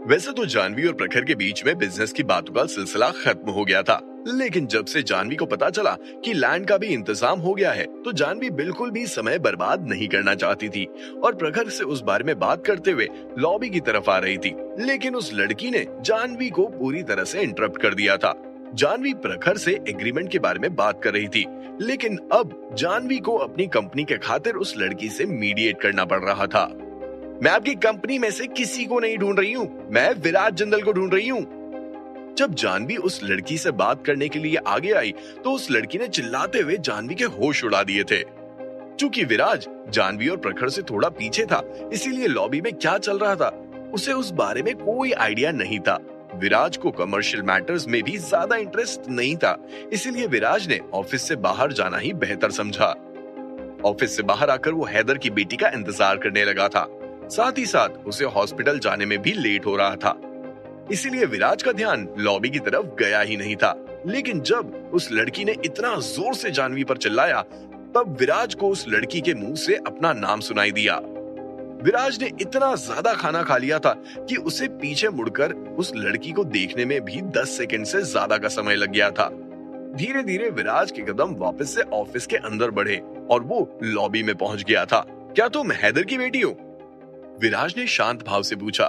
वैसे तो जानवी और प्रखर के बीच में बिजनेस की बातों का सिलसिला खत्म हो गया था, लेकिन जब से जानवी को पता चला कि लैंड का भी इंतजाम हो गया है, तो जानवी बिल्कुल भी समय बर्बाद नहीं करना चाहती थी और प्रखर से उस बारे में बात करते हुए लॉबी की तरफ आ रही थी। लेकिन उस लड़की ने जानवी को पूरी तरह से इंटरप्ट कर दिया था। जानवी प्रखर से एग्रीमेंट के बारे में बात कर रही थी, लेकिन अब जानवी को अपनी कंपनी के खातिर उस लड़की से मीडिएट करना पड़ रहा था। मैं आपकी कंपनी में से किसी को नहीं ढूंढ रही हूँ, मैं विराज जिंदल को ढूंढ रही हूँ। जब जानवी उस लड़की से बात करने के लिए आगे आई, तो उस लड़की ने चिल्लाते हुए जानवी के होश उड़ा दिए थे। चूंकि विराज जानवी और प्रखर से थोड़ा पीछे था, इसीलिए लॉबी में क्या चल रहा था उसे उस बारे में कोई आइडिया नहीं था। विराज को कमर्शियल मैटर्स में भी ज्यादा इंटरेस्ट नहीं था, इसीलिए विराज ने ऑफिस से बाहर जाना ही बेहतर समझा। ऑफिस से बाहर आकर वो हैदर की बेटी का इंतजार करने लगा था। साथ ही साथ उसे हॉस्पिटल जाने में भी लेट हो रहा था, इसीलिए विराज का ध्यान लॉबी की तरफ गया ही नहीं था। लेकिन जब उस लड़की ने इतना जोर से जानवी पर चिल्लाया, तब विराज को उस लड़की के मुंह से अपना नाम सुनाई दिया। विराज ने इतना ज्यादा खाना खा लिया था कि उसे पीछे मुड़कर उस लड़की को देखने में भी 10 सेकंड से ज्यादा का समय लग गया था। धीरे धीरे विराज के कदम वापस से ऑफिस के अंदर बढ़े और वो लॉबी में पहुंच गया था। क्या तुम हैदर की बेटी हो? विराज ने शांत भाव से पूछा।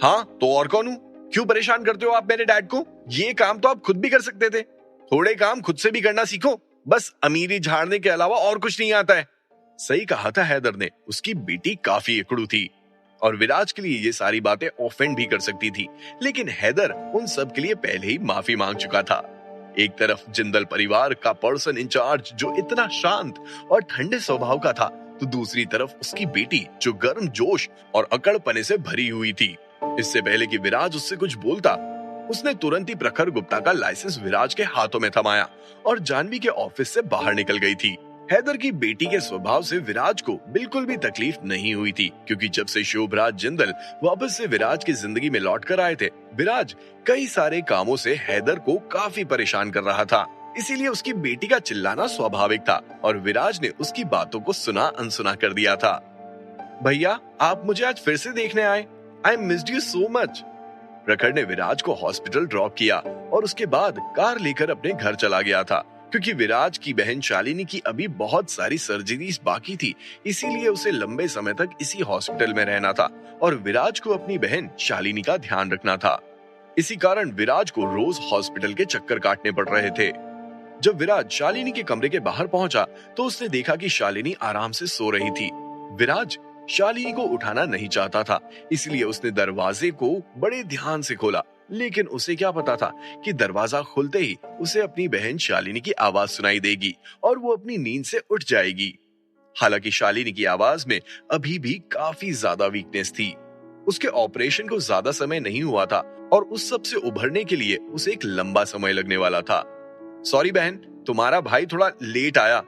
हाँ, तो और कौन हूँ? क्यों परेशान करते हो आप मेरे डैड को? ये काम तो आप खुद भी कर सकते थे। थोड़े काम खुद से भी करना सीखो, बस अमीरी झाड़ने के अलावा और कुछ नहीं आता है। सही कहा था हैदर ने, उसकी बेटी काफी अकड़ू थी और विराज के लिए ये सारी बातें ऑफेंड भी कर सकती थी, लेकिन हैदर उन सब के लिए पहले ही माफी मांग चुका था। एक तरफ जिंदल परिवार का पर्सन इंचार्ज जो इतना शांत और ठंडे स्वभाव का था, तो दूसरी तरफ उसकी बेटी जो गर्म जोश और अकड़पने से भरी हुई थी। इससे पहले कि विराज उससे कुछ बोलता, उसने तुरंत ही प्रखर गुप्ता का लाइसेंस विराज के हाथों में थमाया और जानवी के ऑफिस से बाहर निकल गई थी। हैदर की बेटी के स्वभाव से विराज को बिल्कुल भी तकलीफ नहीं हुई थी, क्योंकि जब से शोभराज जिंदल वापस से विराज की जिंदगी में लौट कर आए थे, विराज कई सारे कामों से हैदर को काफी परेशान कर रहा था। इसीलिए उसकी बेटी का चिल्लाना स्वाभाविक था और विराज ने उसकी बातों को सुना अनसुना कर दिया था। भैया, आप मुझे आज फिर से देखने आए। I missed you so much. प्रखर ने विराज को हॉस्पिटल ड्रॉप किया और उसके बाद कार लेकर अपने घर चला गया था, क्योंकि विराज की बहन शालिनी की अभी बहुत सारी सर्जरीज बाकी थी, इसीलिए उसे लंबे समय तक इसी हॉस्पिटल में रहना था और विराज को अपनी बहन शालिनी का ध्यान रखना था। इसी कारण विराज को रोज हॉस्पिटल के चक्कर काटने पड़ रहे थे। जब विराज शालिनी के कमरे के बाहर पहुंचा, तो उसने देखा कि शालिनी आराम से सो रही थी। विराज शालिनी को उठाना नहीं चाहता था, इसलिए उसने दरवाजे को बड़े ध्यान से खोला, लेकिन उसे क्या पता था कि दरवाजा खुलते ही उसे अपनी बहन शालिनी की आवाज सुनाई देगी और वो अपनी नींद से उठ जाएगी। हालांकि शालिनी की आवाज में अभी भी काफी ज्यादा वीकनेस थी। उसके ऑपरेशन को ज्यादा समय नहीं हुआ था और उस सब से उभरने के लिए उसे एक लंबा समय लगने वाला था। सॉरी बहन, तुम्हारा भाई थोड़ा लेट आया।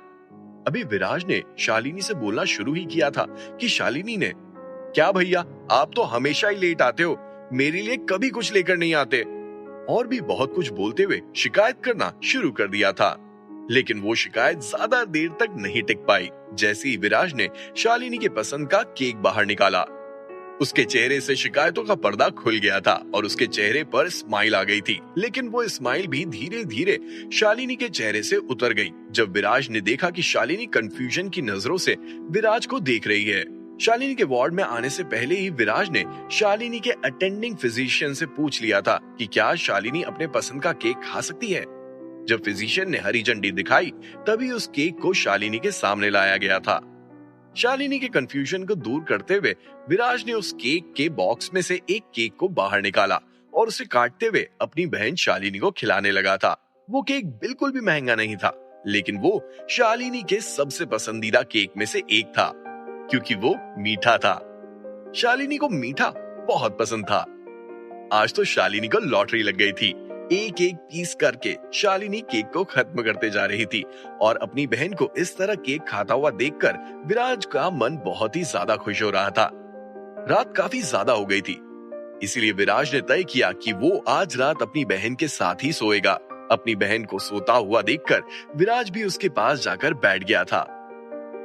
अभी विराज ने शालिनी से बोलना शुरू ही किया था कि शालिनी ने, क्या भैया, आप तो हमेशा ही लेट आते हो, मेरे लिए कभी कुछ लेकर नहीं आते, और भी बहुत कुछ बोलते हुए शिकायत करना शुरू कर दिया था। लेकिन वो शिकायत ज्यादा देर तक नहीं टिक पाई। जैसे ही विराज ने शालिनी के पसंद का केक बाहर निकाला, उसके चेहरे से शिकायतों का पर्दा खुल गया था और उसके चेहरे पर स्माइल आ गई थी। लेकिन वो स्माइल भी धीरे धीरे शालिनी के चेहरे से उतर गई जब विराज ने देखा कि शालिनी कंफ्यूजन की नजरों से विराज को देख रही है। शालिनी के वार्ड में आने से पहले ही विराज ने शालिनी के अटेंडिंग फिजिशियन से पूछ लिया था कि क्या शालिनी अपने पसंद का केक खा सकती है। जब फिजिशियन ने हरी झंडी दिखाई, तभी उस केक को शालिनी के सामने लाया गया था। शालिनी के कंफ्यूजन को दूर करते हुए विराज ने उस केक के बॉक्स में से एक केक को बाहर निकाला और उसे काटते हुए अपनी बहन शालिनी को खिलाने लगा था। वो केक बिल्कुल भी महंगा नहीं था, लेकिन वो शालिनी के सबसे पसंदीदा केक में से एक था, क्योंकि वो मीठा था। शालिनी को मीठा बहुत पसंद था। आज तो शालिनी को लॉटरी लग गई थी। एक एक पीस करके शालिनी केक को खत्म करते जा रही थी और अपनी बहन को इस तरह केक खाता हुआ देखकर विराज का मन बहुत ही ज्यादा खुश हो रहा था। रात काफी ज्यादा हो गई थी, इसीलिए विराज ने तय किया कि वो आज रात अपनी बहन के साथ ही सोएगा। अपनी बहन को सोता हुआ देखकर विराज भी उसके पास जाकर बैठ गया था।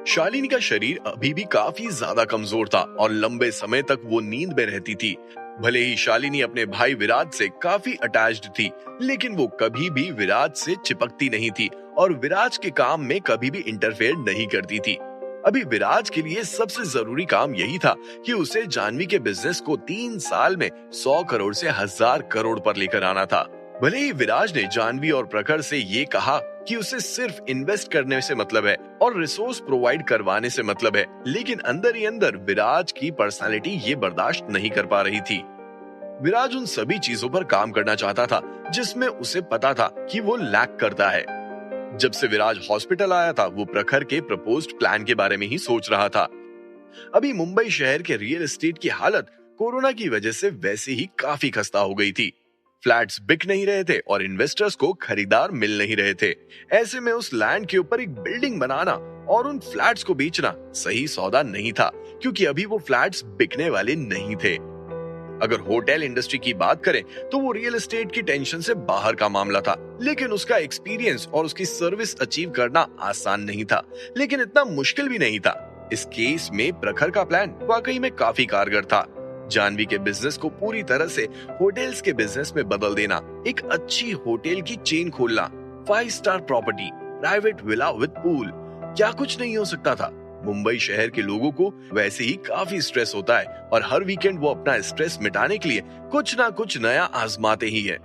शालिनी का शरीर अभी भी काफी ज्यादा कमजोर था और लंबे समय तक वो नींद में रहती थी। भले ही शालिनी अपने भाई विराज से काफी अटैच्ड थी, लेकिन वो कभी भी विराज से चिपकती नहीं थी और विराज के काम में कभी भी इंटरफेयर नहीं करती थी। अभी विराज के लिए सबसे जरूरी काम यही था कि उसे जानवी के बिजनेस को 3 साल में 100 करोड़ से 1000 करोड़ पर लेकर आना था। भले ही विराज ने जानवी और प्रखर से ये कहा कि उसे सिर्फ इन्वेस्ट करने से मतलब है और रिसोर्स प्रोवाइड करवाने से मतलब है, लेकिन अंदर ही अंदर विराज की पर्सनालिटी ये बर्दाश्त नहीं कर पा रही थी। विराज उन सभी चीजों पर काम करना चाहता था जिसमें उसे पता था कि वो लैक करता है। जब से विराज हॉस्पिटल आया था, वो प्रखर के प्रपोज्ड प्लान के बारे में ही सोच रहा था। अभी मुंबई शहर के रियल एस्टेट की हालत कोरोना की वजह से वैसे ही काफी खस्ता हो गई थी। फ्लैट्स बिक नहीं रहे थे और इन्वेस्टर्स को खरीदार मिल नहीं रहे थे। ऐसे में उस लैंड के ऊपर एक बिल्डिंग बनाना और उन फ्लैट्स को बेचना सही सौदा नहीं था, क्योंकि अभी वो फ्लैट्स बिकने वाले नहीं थे। अगर होटल इंडस्ट्री की बात करें तो वो रियल एस्टेट की टेंशन से बाहर का मामला था, लेकिन उसका एक्सपीरियंस और उसकी सर्विस अचीव करना आसान नहीं था, लेकिन इतना मुश्किल भी नहीं था। इस केस में प्रखर का प्लान वाकई में काफी कारगर था। जानवी के बिजनेस को पूरी तरह से होटल्स के बिजनेस में बदल देना, एक अच्छी होटल की चेन खोलना, 5 star property, private villa with pool, क्या कुछ नहीं हो सकता था। मुंबई शहर के लोगों को वैसे ही काफी स्ट्रेस होता है और हर वीकेंड वो अपना स्ट्रेस मिटाने के लिए कुछ ना कुछ नया आजमाते ही है।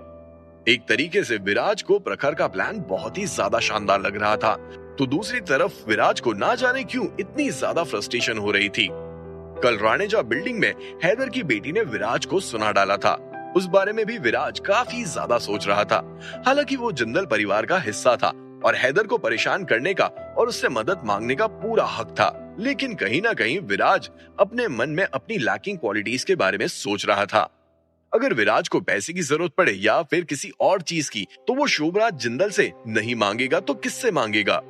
एक तरीके से विराज को प्रखर का प्लान बहुत ही ज्यादा शानदार लग रहा था, तो दूसरी तरफ विराज को ना जाने क्यों इतनी ज्यादा फ्रस्ट्रेशन हो रही थी। कल राणेजा बिल्डिंग में हैदर की बेटी ने विराज को सुना डाला था। उस बारे में भी विराज काफी ज्यादा सोच रहा था। हालांकि वो जिंदल परिवार का हिस्सा था और हैदर को परेशान करने का और उससे मदद मांगने का पूरा हक था, लेकिन कहीं ना कहीं विराज अपने मन में अपनी लैकिंग क्वालिटीज के बारे में सोच रहा था। अगर विराज को पैसे की जरूरत पड़े या फिर किसी और चीज की, तो वो शोभराज जिंदल से नहीं मांगेगा तो किससे मांगेगा।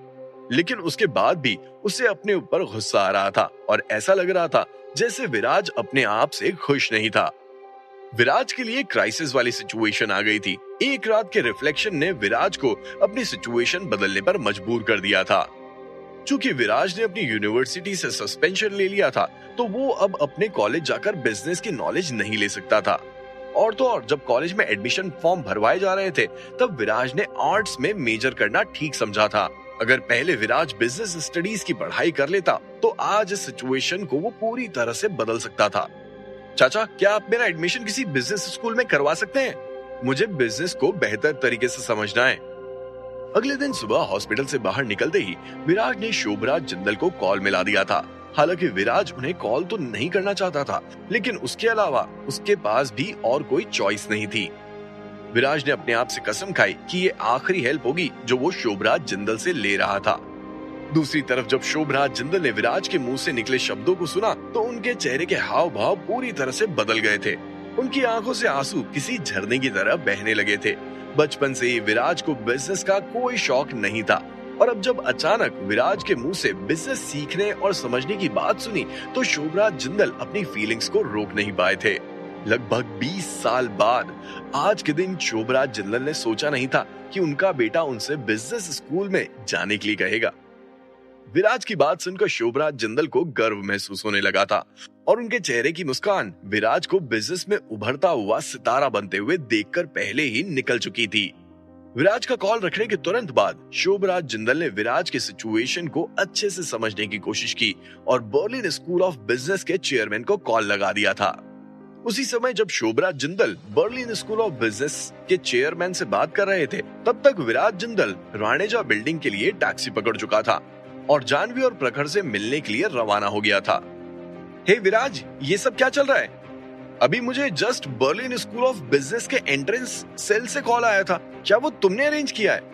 लेकिन उसके बाद भी उसे अपने ऊपर गुस्सा आ रहा था और ऐसा लग रहा था जैसे विराज अपने आप से खुश नहीं था। विराज के लिए क्राइसिस वाली सिचुएशन आ गई थी। एक रात के रिफ्लेक्शन ने विराज को अपनी सिचुएशन बदलने पर मजबूर कर दिया था। चूंकि विराज ने अपनी यूनिवर्सिटी से सस्पेंशन ले लिया था, तो वो अब अपने कॉलेज जाकर बिजनेस की नॉलेज नहीं ले सकता था। और तो और जब कॉलेज में एडमिशन फॉर्म भरवाए जा रहे थे, तब विराज ने आर्ट्स में मेजर करना ठीक समझा था। अगर पहले विराज बिजनेस स्टडीज की पढ़ाई कर लेता, तो आज इस सिचुएशन को वो पूरी तरह से बदल सकता था। चाचा, क्या आप मेरा एडमिशन किसी बिजनेस स्कूल में करवा सकते हैं? मुझे बिजनेस को बेहतर तरीके से समझना है। अगले दिन सुबह हॉस्पिटल से बाहर निकलते ही विराज ने शोभराज जिंदल को कॉल मिला दिया था। हालांकि विराज उन्हें कॉल तो नहीं करना चाहता था, लेकिन उसके अलावा उसके पास भी और कोई चॉइस नहीं थी। विराज ने अपने आप से कसम खाई कि ये आखिरी हेल्प होगी जो वो शोभराज जिंदल से ले रहा था। दूसरी तरफ जब शोभराज जिंदल ने विराज के मुंह से निकले शब्दों को सुना, तो उनके चेहरे के हाव भाव पूरी तरह से बदल गए थे। उनकी आंखों से आंसू किसी झरने की तरह बहने लगे थे। बचपन से ही विराज को बिजनेस का कोई शौक नहीं था, और अब जब अचानक विराज के मुंह से बिजनेस सीखने और समझने की बात सुनी, तो शोभराज जिंदल अपनी फीलिंग्स को रोक नहीं पाए थे। लगभग 20 साल बाद आज के दिन शोभराज जिंदल ने सोचा नहीं था कि उनका बेटा उनसे बिजनेस स्कूल में जाने के लिए कहेगा। विराज की बात सुनकर शोभराज जिंदल को गर्व महसूस होने लगा था, और उनके चेहरे की मुस्कान विराज को बिजनेस में उभरता हुआ सितारा बनते हुए देखकर पहले ही निकल चुकी थी। विराज का कॉल रखने के तुरंत बाद शोभराज जिंदल ने विराज के सिचुएशन को अच्छे से समझने की कोशिश की और बर्लिन स्कूल ऑफ बिजनेस के चेयरमैन को कॉल लगा दिया था। उसी समय जब Shobhraj Jindal Berlin school of business के चेयरमैन से बात कर रहे थे, तब तक विराज जिंदल राणेजा बिल्डिंग के लिए टैक्सी पकड़ चुका था और जानवी और प्रखर से मिलने के लिए रवाना हो गया था। हे विराज, ये सब क्या चल रहा है? अभी मुझे just Berlin school of business के एंट्रेंस सेल से कॉल आया था। क्या वो तुमने अरेंज किया है?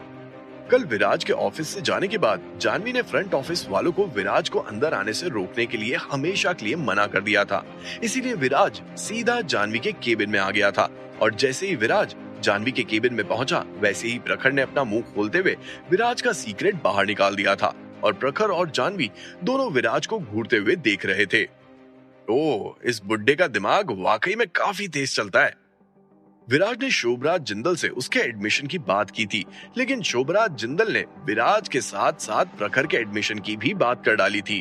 कल विराज के ऑफिस से जाने के बाद जानवी ने फ्रंट ऑफिस वालों को विराज को अंदर आने से रोकने के लिए हमेशा के लिए मना कर दिया था। इसीलिए विराज सीधा जानवी के केबिन में आ गया था, और जैसे ही विराज जानवी के केबिन में पहुंचा, वैसे ही प्रखर ने अपना मुंह खोलते हुए विराज का सीक्रेट बाहर निकाल दिया था, और प्रखर और जानवी दोनों विराज को घूरते हुए देख रहे थे। ओह, इस बुड्ढे का दिमाग वाकई में काफी तेज चलता है। विराज ने शोभराज जिंदल से उसके एडमिशन की बात की थी, लेकिन शोभराज जिंदल ने विराज के साथ साथ प्रखर के एडमिशन की भी बात कर डाली थी।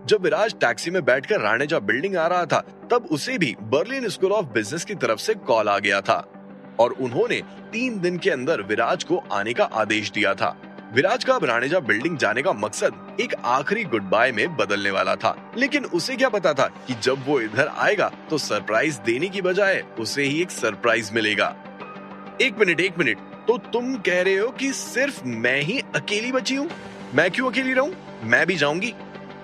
जब विराज टैक्सी में बैठकर राणेजा बिल्डिंग आ रहा था, तब उसे भी बर्लिन स्कूल ऑफ बिजनेस की तरफ से कॉल आ गया था और उन्होंने 3 दिन के अंदर विराज को आने का आदेश दिया था। विराज का अब राणेजा बिल्डिंग जाने का मकसद एक आखिरी गुड बाय में बदलने वाला था, लेकिन उसे क्या पता था कि जब वो इधर आएगा तो सरप्राइज देने की बजाय उसे ही एक सरप्राइज मिलेगा। एक मिनट, तो तुम कह रहे हो कि सिर्फ मैं ही अकेली बची हूँ? मैं क्यों अकेली रहूं? मैं भी जाऊंगी।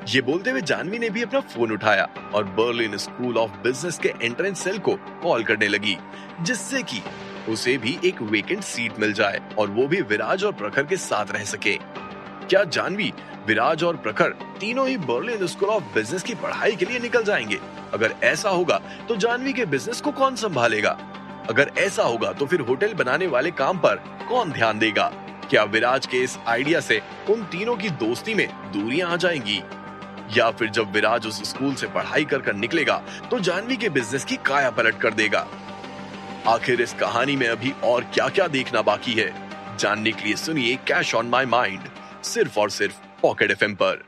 ये बोलते हुए जानवी ने भी अपना फोन उठाया और बर्लिन स्कूल ऑफ बिजनेस के एंट्रेंस सेल को कॉल करने लगी, जिससे कि उसे भी एक वेकेंट सीट मिल जाए और वो भी विराज और प्रखर के साथ रह सके। क्या जानवी, विराज और प्रखर तीनों ही बर्लिन स्कूल ऑफ बिजनेस की पढ़ाई के लिए निकल जाएंगे? अगर ऐसा होगा तो जानवी के बिजनेस को कौन संभालेगा? अगर ऐसा होगा तो फिर होटल बनाने वाले काम पर कौन ध्यान देगा? क्या विराज के इस आइडिया से उन तीनों की दोस्ती में दूरियां आ जाएंगी? या फिर जब विराज उस स्कूल से पढ़ाई कर निकलेगा तो जानवी के बिजनेस की काया पलट कर देगा? आखिर इस कहानी में अभी और क्या क्या देखना बाकी है, जानने के लिए सुनिए कैश ऑन माई माइंड, सिर्फ और सिर्फ पॉकेट एफएम पर।